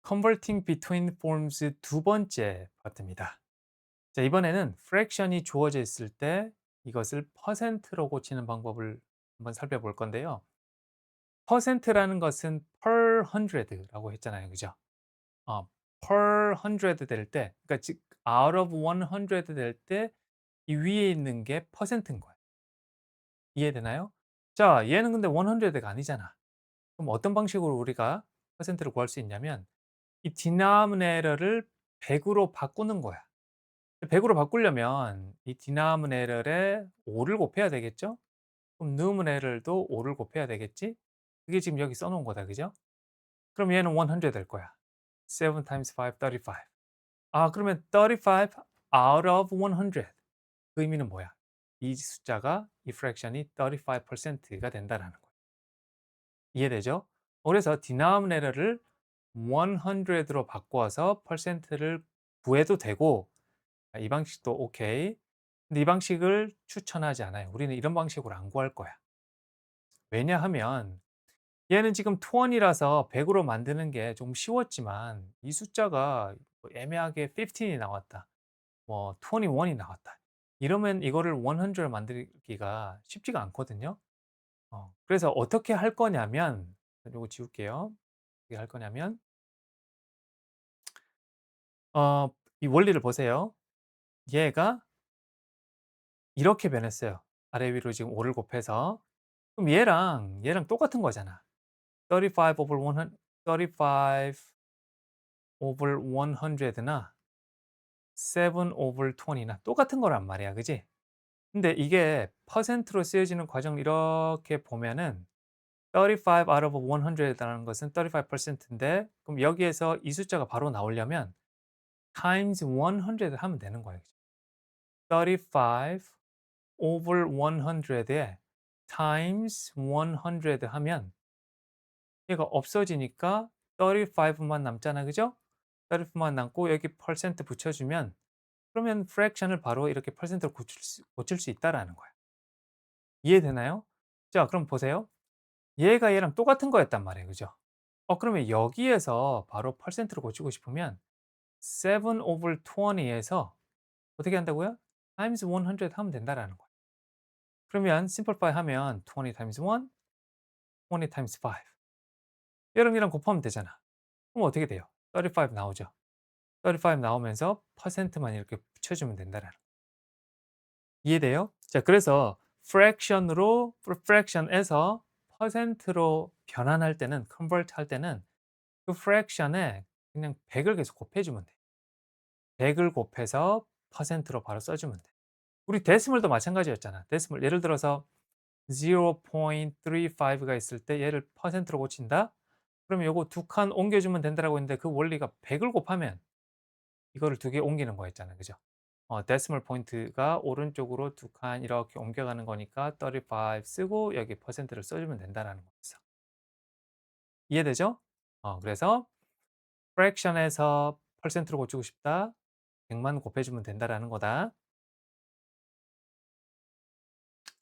Converting between forms 두 번째 파트입니다. 자, 이번에는 fraction이 주어져 있을 때 이것을 퍼센트로 고치는 방법을 한번 살펴볼 건데요. 퍼센트라는 것은 per hundred라고 했잖아요. 그죠? per hundred 될 때 그러니까 즉 out of 100 될 때 이 위에 있는 게 퍼센트인 거예요. 이해되나요? 자, 얘는 근데 100가 아니잖아. 그럼 어떤 방식으로 우리가 퍼센트를 구할 수 있냐면 이 denominator를 100으로 바꾸는 거야. 100으로 바꾸려면 이 denominator에 5를 곱해야 되겠죠? 그럼 numerator도 5를 곱해야 되겠지? 그게 지금 여기 써 놓은 거다. 그죠? 그럼 얘는 100 될 거야. 7 times 5, 35. 그러면 35 out of 100. 그 의미는 뭐야? 이 숫자가 이 fraction이 35%가 된다라는 거예요. 이해되죠? 그래서 denominator를 100로 바꿔서 퍼센트를 구해도 되고 이 방식도 오케이. 근데 이 방식을 추천하지 않아요. 우리는 이런 방식으로 안 구할 거야. 왜냐하면 얘는 지금 20이라서 100으로 만드는 게 좀 쉬웠지만 이 숫자가 뭐 애매하게 15이 나왔다. 뭐 21이 나왔다. 이러면 이거를 100로 만들기가 쉽지가 않거든요. 그래서 어떻게 할 거냐면 요거 지울게요. 어떻게 할 거냐면 어 이 원리를 보세요. 얘가 이렇게 변했어요. 아래 위로 지금 5를 곱해서. 그럼 얘랑 똑같은 거잖아. 35 over 100 35 over 100나 7 over 20나 똑같은 거란 말이야. 그지? 근데 이게 퍼센트로 쓰여지는 과정을 이렇게 보면은 35 out of 100이라는 것은 35%인데 그럼 여기에서 이 숫자가 바로 나오려면 times 100 하면 되는 거예요. 35 over 100에 times 100 하면 얘가 없어지니까 35만 남잖아. 그죠? 35만 남고 여기 퍼센트 붙여주면 그러면 fraction을 바로 이렇게 퍼센트로 고칠 수 있다라는 거야. 이해되나요? 자, 그럼 보세요. 얘가 얘랑 똑같은 거였단 말이에요. 그죠? 그러면 여기에서 바로 퍼센트로 고치고 싶으면 7 over 20에서 어떻게 한다고요? times 100 하면 된다라는 거예요. 그러면 simplify 하면 20 times 1, 20 times 5. 얘랑 곱하면 되잖아. 그럼 어떻게 돼요? 35 나오죠. 35 나오면서 퍼센트만 이렇게 붙여주면 된다라는 거. 이해돼요? 자, 그래서 fraction에서 퍼센트로 변환할 때는 convert 할 때는 그 fraction에 그냥 100을 계속 곱해주면 돼. 100을 곱해서 퍼센트로 바로 써주면 돼. 우리 데시멀도 마찬가지였잖아. 데시멀 예를 들어서 0.35가 있을 때 얘를 퍼센트로 고친다? 그러면 요거 두 칸 옮겨주면 된다라고 했는데 그 원리가 100을 곱하면 이거를 두 개 옮기는 거였잖아요. 그죠? 데시멀 포인트가 오른쪽으로 두 칸 이렇게 옮겨가는 거니까 35 쓰고 여기 퍼센트를 써주면 된다라는 거였어. 이해되죠? 그래서 fraction에서 퍼센트로 고치고 싶다. 100만 곱해주면 된다라는 거다.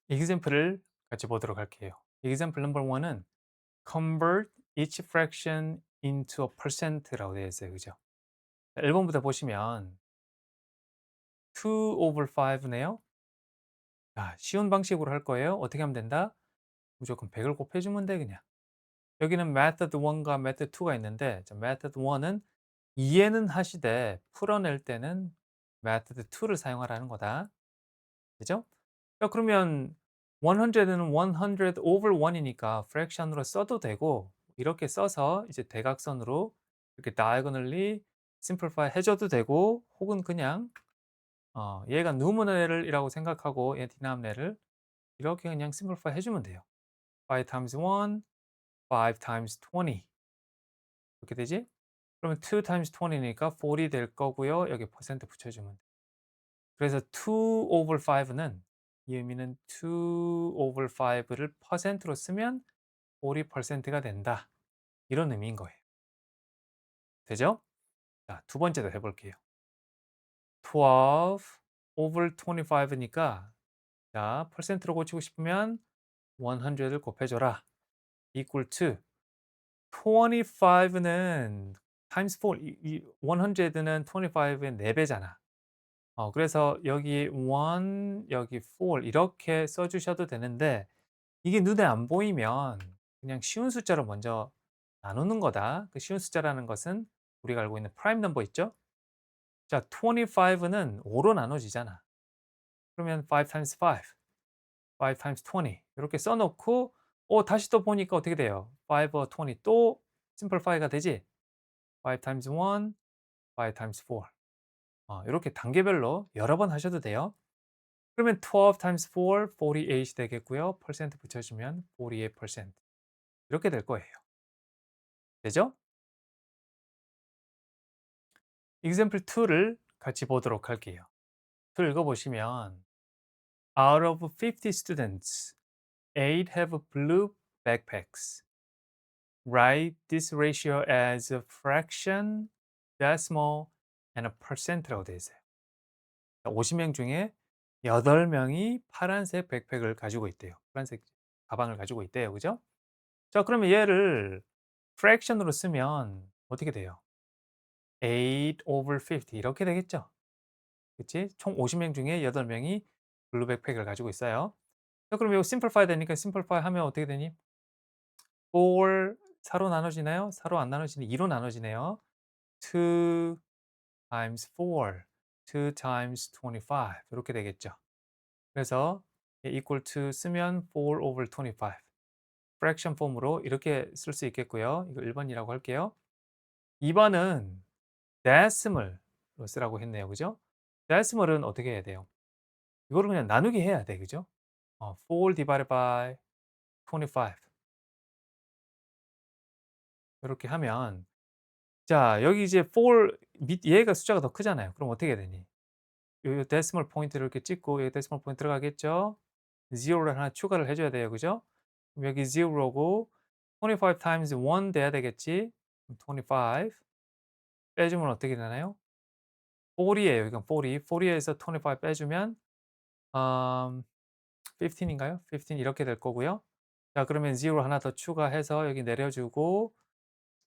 example을 같이 보도록 할게요. example number one은 convert each fraction into a percent라고 되어 있어요. 그죠? 1번부터 보시면 2 over 5네요. 쉬운 방식으로 할 거예요. 어떻게 하면 된다? 무조건 100을 곱해주면 돼 그냥. 여기는 method 1과 method 2가 있는데 method 1은 이해는 하시되 풀어낼 때는 method 2를 사용하라는 거다. 그죠? 자, 그러면 100는 100 over 1이니까 fraction으로 써도 되고 이렇게 써서 이제 대각선으로 이렇게 diagonally simplify 해줘도 되고 혹은 그냥 얘가 numerator이라고 생각하고 얘 denominator를 이렇게 그냥 simplify 해주면 돼요. 5 times 1, 5 times 20 이렇게 되지? 그러면 2 times 20니까 40 될 거고요. 여기 퍼센트 붙여주면 돼. 그래서 2 over 5는 이 의미는 2 over 5를 퍼센트로 쓰면 40%가 된다. 이런 의미인 거예요. 되죠? 자, 두 번째도 해볼게요. 12 over 25니까 자, 퍼센트로 고치고 싶으면 100을 곱해줘라. equal to 25는 times 4 100는 25의 4배잖아. 그래서 여기 1 여기 4 이렇게 써 주셔도 되는데 이게 눈에 안 보이면 그냥 쉬운 숫자로 먼저 나누는 거다. 그 쉬운 숫자라는 것은 우리가 알고 있는 프라임 넘버 있죠? 자, 25는 5로 나눠지잖아. 그러면 5 times 5, 5 times 20 이렇게 써 놓고 다시 또 보니까 어떻게 돼요? 5 or 20 또 simplify가 되지? 5 times 1, 5 times 4. 이렇게 단계별로 여러 번 하셔도 돼요. 그러면 12 times 4, 48이 되겠고요. 퍼센트 붙여주면 48%. 이렇게 될 거예요. 되죠? example 2를 같이 보도록 할게요. 2 읽어보시면 Out of 50 students, 8 have blue backpacks. Write this ratio as a fraction, decimal, and a percent라고 되어 있어요. 50명 중에 8명이 파란색 백팩을 가지고 있대요. 파란색 가방을 가지고 있대요. 그죠? 자, 그러면 얘를 fraction으로 쓰면 어떻게 돼요? 8 over 50 이렇게 되겠죠? 그치? 총 50명 중에 8명이 블루 백팩을 가지고 있어요. 자, 그럼 이거 simplify 되니까 simplify 하면 어떻게 되니? 4 4로 나눠지나요? 4로 안 나눠지네. 2로 나눠지네요. 2 times 4, 2 times 25 이렇게 되겠죠. 그래서 equal to 쓰면 4 over 25 fraction 폼으로 이렇게 쓸 수 있겠고요. 이거 1번이라고 할게요. 2번은 decimal로 쓰라고 했네요. 그죠? decimal은 어떻게 해야 돼요? 이거를 그냥 나누기 해야 돼. 그죠? 4 divided by 25 이렇게 하면 자, 여기 이제 4 밑 얘가 숫자가 더 크잖아요. 그럼 어떻게 되니? 요 데시멀 포인트를 이렇게 찍고 여기 데시멀 포인트 들어가겠죠? 0를 하나 추가를 해 줘야 돼요. 그죠? 그럼 여기 0고 25 times 1 돼야 되겠지? 25 빼주면 어떻게 되나요? 40이에요. 이건 40. 40에서 25 빼주면 15 인가요? 15 이렇게 될 거고요. 자, 그러면 0 하나 더 추가해서 여기 내려주고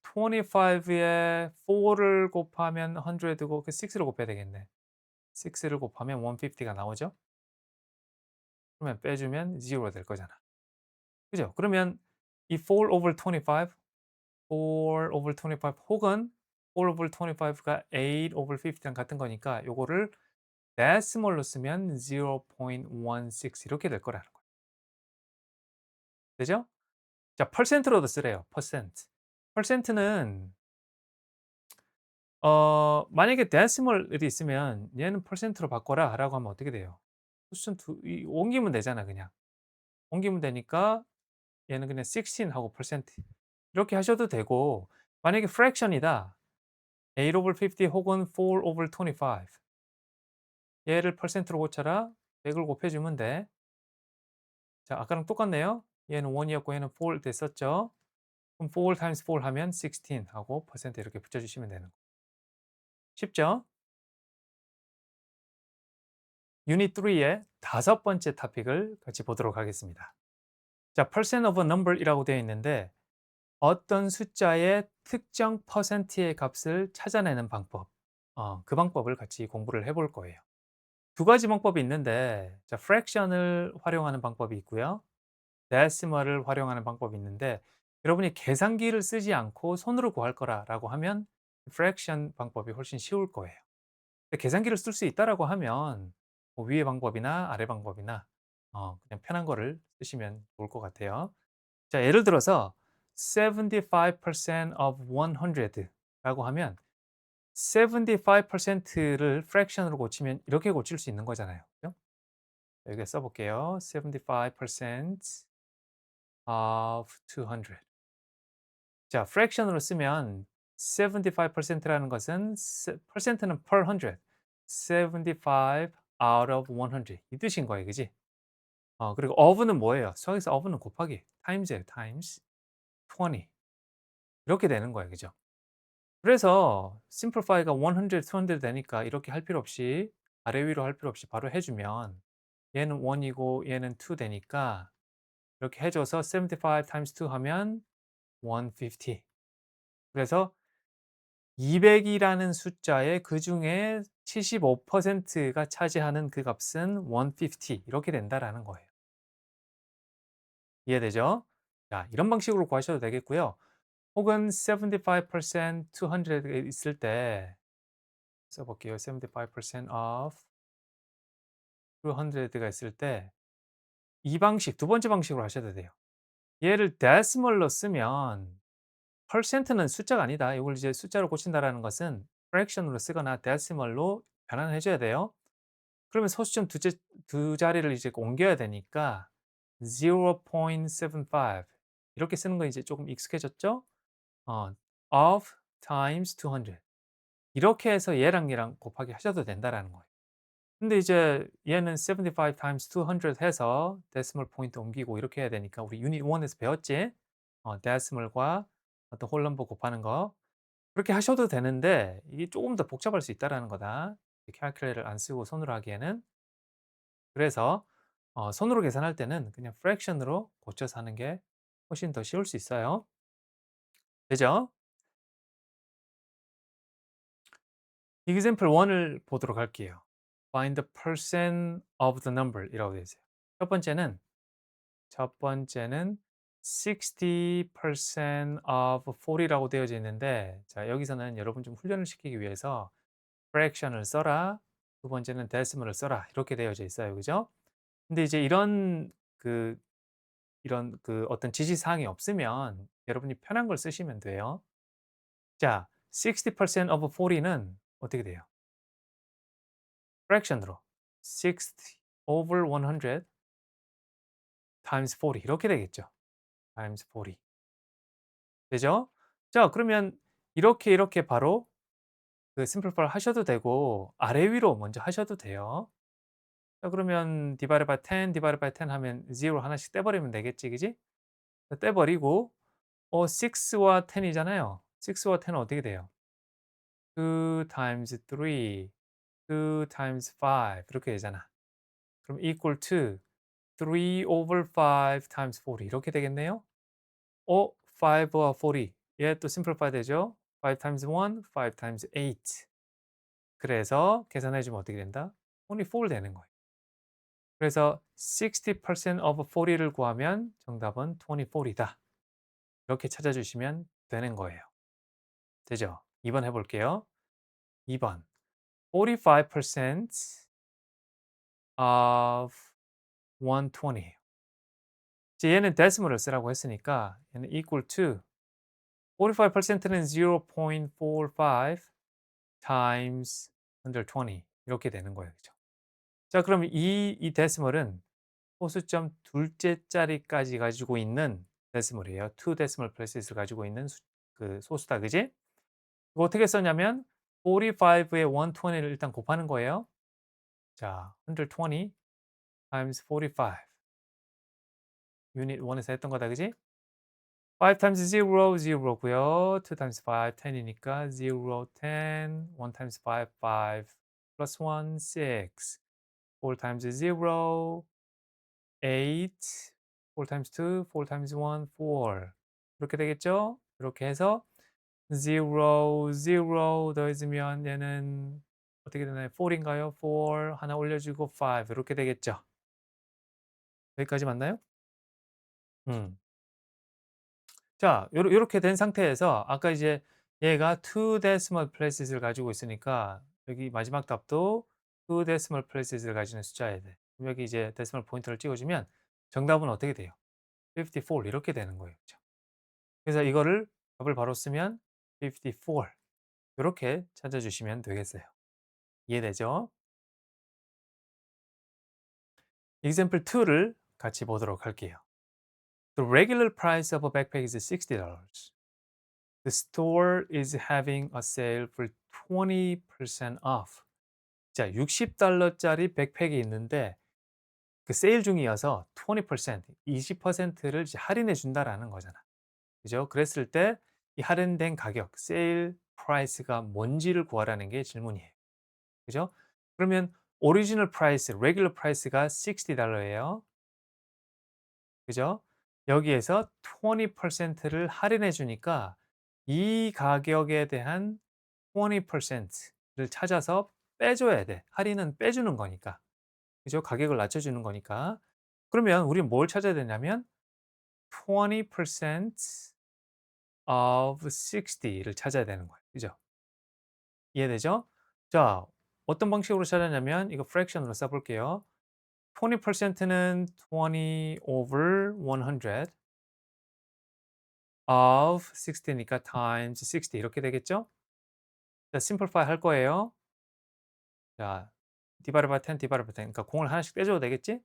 25에 4를 곱하면 100고 그 6를 곱해야 되겠네. 6를 곱하면 150가 나오죠? 그러면 빼주면 0가 될 거잖아. 그죠? 그러면 이 4 over 25, 4 over 25 혹은 4 over 25가 8 over 50랑 같은 거니까 요거를 decimal로 쓰면 0.16 이렇게 될 거라는 거예요. 되죠? 자, 퍼센트로도 쓰래요. 퍼센트. 퍼센트는 만약에 decimal이 있으면 얘는 퍼센트로 바꿔라라고 하면 어떻게 돼요? 숫자 옮기면 되잖아, 그냥. 옮기면 되니까 얘는 그냥 16 하고 퍼센트 이렇게 하셔도 되고 만약에 fraction이다. 8 over 50 혹은 4 over 25 얘를 퍼센트로 고쳐라. 100을 곱해주면 돼. 자, 아까랑 똑같네요. 얘는 1이었고 얘는 4 됐었죠. 그럼 4 times 4 하면 16 하고 퍼센트 이렇게 붙여주시면 되는 거. 쉽죠? 유닛 3의 5번째 토픽을 같이 보도록 하겠습니다. 자, percent of a number이라고 되어 있는데 어떤 숫자의 특정 퍼센트의 값을 찾아내는 방법, 그 방법을 같이 공부를 해볼 거예요. 두 가지 방법이 있는데, 자, fraction을 활용하는 방법이 있고요. decimal을 활용하는 방법이 있는데, 여러분이 계산기를 쓰지 않고 손으로 구할 거라고 하면 fraction 방법이 훨씬 쉬울 거예요. 근데 계산기를 쓸 수 있다라고 하면 뭐 위의 방법이나 아래 방법이나 그냥 편한 거를 쓰시면 좋을 것 같아요. 자, 예를 들어서 75% of 100라고 하면 75%를 fraction으로 고치면 이렇게 고칠 수 있는 거잖아요. 그죠? 여기에 써 볼게요. 75% of 200. 자, fraction으로 쓰면 75%라는 것은 percent는 per 100. 75 out of 100. 이 뜻인 거예요. 그지? 그리고 of는 뭐예요? 수학에서 of는 곱하기 times예요. times 20. 이렇게 되는 거예요. 그죠? 그래서 simplify가 100, 200 되니까 이렇게 할 필요 없이 아래 위로 할 필요 없이 바로 해 주면 얘는 1 이고 얘는 2 되니까 이렇게 해 줘서 75 times 2 하면 150. 그래서 200이라는 숫자의 그중에 75%가 차지하는 그 값은 150 이렇게 된다라는 거예요. 이해되죠? 자, 이런 방식으로 구하셔도 되겠고요. 혹은 75% 200가 있을 때 써 볼게요. 75% of 200가 있을 때 이 방식 두 번째 방식으로 하셔도 돼요. 얘를 데시멀로 쓰면 퍼센트는 숫자가 아니다. 이걸 이제 숫자로 고친다라는 것은 프랙션으로 쓰거나 데시멀로 변환해 줘야 돼요. 그러면 소수점 두 자리를 이제 옮겨야 되니까 0.75 이렇게 쓰는 거 이제 조금 익숙해졌죠? of times 200 이렇게 해서 얘랑 얘랑 곱하기 하셔도 된다라는 거예요. 근데 이제 얘는 75 times 200 해서 데시멀 포인트 옮기고 이렇게 해야 되니까 우리 유닛 1에서 배웠지? 데시멀과 어떤 홀 넘버 곱하는 거. 그렇게 하셔도 되는데 이게 조금 더 복잡할 수 있다라는 거다. 캘큘레이터를 안 쓰고 손으로 하기에는. 그래서 손으로 계산할 때는 그냥 프랙션으로 고쳐서 하는 게 훨씬 더 쉬울 수 있어요. 되죠? example 1을 보도록 할게요. find the percent of the number 이라고 되어 있어요. 첫 번째는 60% of 40라고 되어져 있는데 자, 여기서는 여러분 좀 훈련을 시키기 위해서 fraction을 써라. 두 번째는 decimal을 써라. 이렇게 되어져 있어요. 그죠? 근데 이제 이런 어떤 지시사항이 없으면 여러분이 편한 걸 쓰시면 돼요. 자, 60% of 40는 어떻게 돼요? fraction으로 60 over 100 times 40 이렇게 되겠죠. times 40 되죠? 자, 그러면 이렇게 바로 그 simplify 하셔도 되고 아래 위로 먼저 하셔도 돼요. 자, 그러면 divided by 10, divided by 10 하면 0 하나씩 떼버리면 되겠지, 그지? 떼버리고 6와 10이잖아요. 6와 10은 어떻게 돼요? 2 times 3, 2 times 5 이렇게 되잖아. 그럼 equal to 3 over 5 times 40 이렇게 되겠네요. 5와 40 얘 또 simplify 되죠. 5 times 1, 5 times 8 그래서 계산해 주면 어떻게 된다? 24 되는 거예요. 그래서 60% of 40를 구하면 정답은 24이다. 이렇게 찾아주시면 되는 거예요. 되죠? 2번 해볼게요. 2번 45% of 120 이제 얘는 데시멀을 쓰라고 했으니까 얘는 equal to 45%는 0.45 times 120 이렇게 되는 거예요. 그죠? 자, 그럼 이 데시멀은 호수점 둘째 자리까지 가지고 있는 데시멀이에요. 2 decimal places를 가지고 있는 그 소수다. 그지? 이거 어떻게 썼냐면 45에 120를 일단 곱하는 거예요. 자, 120 times 45 유닛 1에서 했던 거다. 그지? 5 times 0, 0고요. 2 times 5, 10이니까 0, 10. 1 times 5, 5. plus 1, 6. 4 times 0, 8. 4 times 2, 4 times 1, 4. 이렇게 되겠죠? 이렇게 해서 0, 0 더해주면 얘는 어떻게 되나요? 4인가요? 4 하나 올려주고 5 이렇게 되겠죠? 여기까지 맞나요? 음. 자, 요렇게 된 상태에서 아까 이제 얘가 2 decimal places를 가지고 있으니까 여기 마지막 답도 2 decimal places를 가지는 숫자여야 돼. 그럼 여기 이제 decimal 포인트를 찍어주면 정답은 어떻게 돼요? 54 이렇게 되는 거예요. 그죠? 그래서 이거를 답을 바로 쓰면 54 요렇게 찾아주시면 되겠어요. 이해되죠? example 2를 같이 보도록 할게요. The regular price of a backpack is $60. The store is having a sale for 20% off. 자, $60짜리 백팩이 있는데 그 세일 중이어서 20%를 이제 할인해 준다라는 거잖아. 그죠? 그랬을 때 이 할인된 가격, 세일 프라이스가 뭔지를 구하라는 게 질문이에요. 그죠? 그러면 오리지널 프라이스, 레귤러 프라이스가 $60예요. 그죠? 여기에서 20%를 할인해 주니까 이 가격에 대한 20%를 찾아서 빼줘야 돼. 할인은 빼주는 거니까. 그죠? 가격을 낮춰주는 거니까. 그러면 우리는 뭘 찾아야 되냐면 20% of 60를 찾아야 되는 거예요. 그죠? 이해되죠? 자, 어떤 방식으로 찾았냐면 이거 fraction으로 써 볼게요. 20%는 20 over 100 of 60니까 times 60 이렇게 되겠죠? 자, simplify 할 거예요. 자, divided by 10, divided by 10. 그러니까 공을 하나씩 떼줘도 되겠지?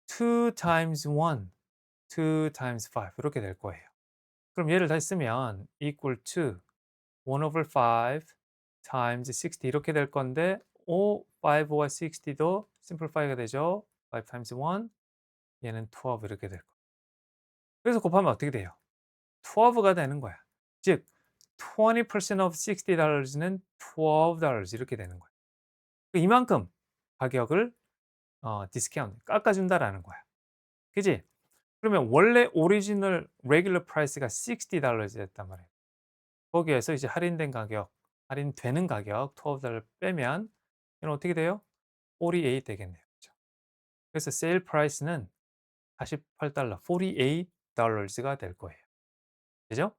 2 times 1, 2 times 5 이렇게 될 거예요. 그럼 얘를 다시 쓰면 equal to 1 over 5 times 60 이렇게 될 건데 5와 60도 simplify가 되죠. 5 times 1 얘는 12 이렇게 될 거예요. 그래서 곱하면 어떻게 돼요? 12가 되는 거야. 즉 20% of $60는 $12 이렇게 되는 거야. 이만큼 가격을 디스카운트 깎아준다라는 거야. 그지? 그러면 원래 오리지널 레귤러 프라이스가 $60였단 말이에요. 거기에서 이제 할인된 가격, 할인되는 가격 $12 빼면 이건 어떻게 돼요? 48 되겠네요. 그죠? 그래서 세일 프라이스는 $48, $48가 될 거예요. 그죠?